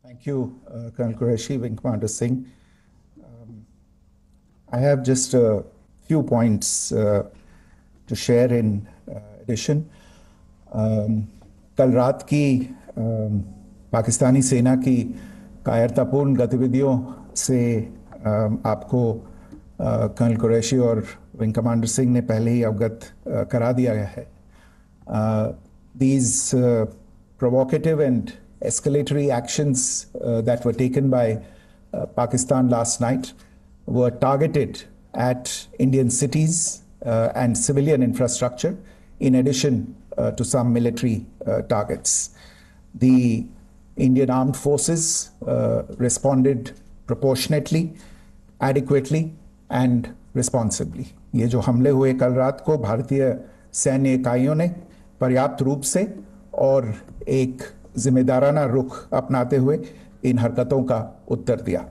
Thank you, Colonel Qureshi, Wing Commander Singh. I have just a few points to share in addition. कल रात की पाकिस्तानी सेना की कायरतापूर्ण गतिविधियों से आपको कर्नल कुरैशी और विंग कमांडर सिंह ने पहले ही अवगत करा दिया गया है. These provocative and escalatory actions that were taken by Pakistan last night were targeted at Indian cities and civilian infrastructure, in addition to some military targets. The Indian armed forces responded proportionately, adequately and responsibly. ये जो हमले हुए कल रात को भारतीय सैन्य इकाइयों ने पर्याप्त रूप से और एक जिम्मेदाराना रुख अपनाते हुए इन हरकतों का उत्तर दिया.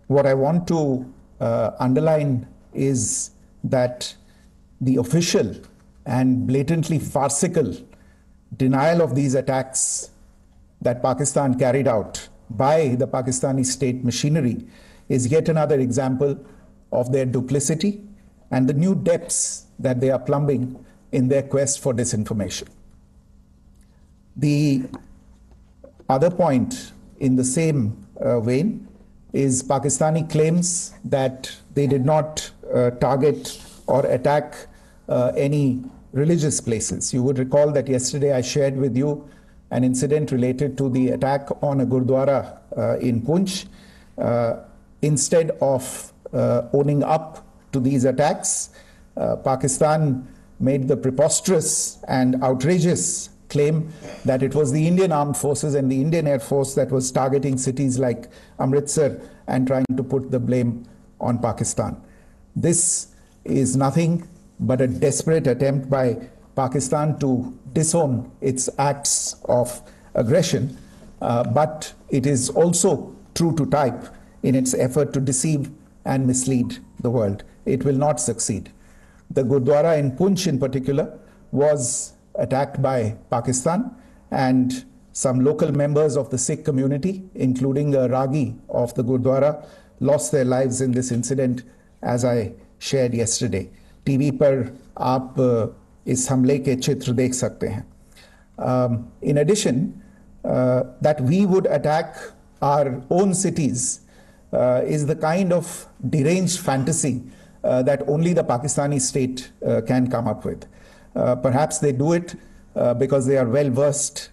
What I want to underline is that the official and blatantly farcical denial of these attacks that Pakistan carried out by the Pakistani state machinery is yet another example of their duplicity and the new depths that they are plumbing in their quest for disinformation. The other point in the same vein is Pakistani claims that they did not target or attack any religious places. You would recall that yesterday I shared with you an incident related to the attack on a Gurdwara in Poonch. Instead of owning up to these attacks, Pakistan made the preposterous and outrageous claim that it was the Indian armed forces and the Indian Air Force that was targeting cities like Amritsar and trying to put the blame on Pakistan. This is nothing but a desperate attempt by Pakistan to disown its acts of aggression, but it is also true to type in its effort to deceive and mislead the world. It will not succeed. The Gurdwara in Poonch in particular was attacked by Pakistan, and some local members of the Sikh community, including a Ragi of the Gurdwara, lost their lives in this incident, as I shared yesterday. TV पर आप इस हमले के चित्र देख सकते हैं. In addition, that we would attack our own cities is the kind of deranged fantasy that only the Pakistani state can come up with. Perhaps they do it because they are well versed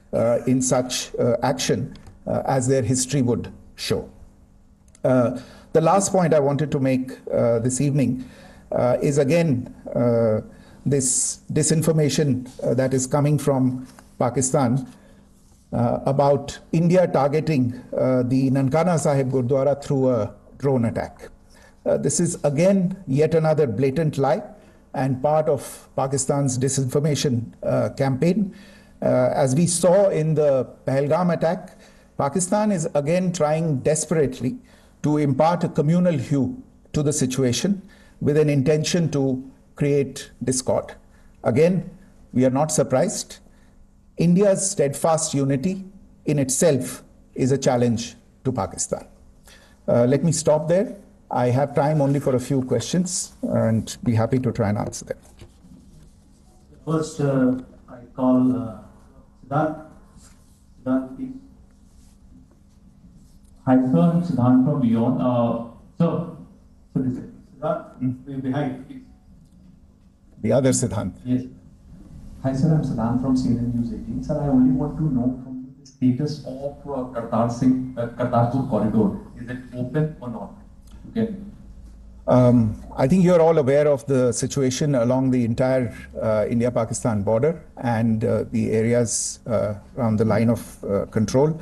in such action as their history would show. The last point I wanted to make this evening is again this disinformation that is coming from Pakistan about India targeting the Nankana Sahib Gurdwara through a drone attack. This is again yet another blatant lie and part of Pakistan's disinformation campaign. As we saw in the Pahalgam attack, Pakistan is again trying desperately to impart a communal hue to the situation with an intention to create discord. Again, we are not surprised. India's steadfast unity in itself is a challenge to Pakistan. Let me stop there. I have time only for a few questions and be happy to try and answer them. First, I call Siddharth. Siddharth, please. Hi, sir. I'm Siddharth from Beyond. So this is Siddharth, behind, please. The other Siddharth. Yes. Hi, sir. I'm Siddharth from CNN News 18. Sir, I only want to know from you the status of Kartarpur corridor. Is it open or not? Okay. I think you're all aware of the situation along the entire India-Pakistan border and the areas around the line of control.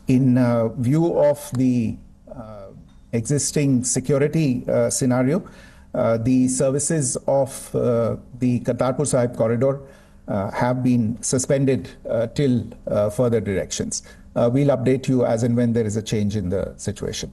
In view of the existing security scenario, the services of the Kartarpur Sahib corridor have been suspended till further directions. We'll update you as and when there is a change in the situation.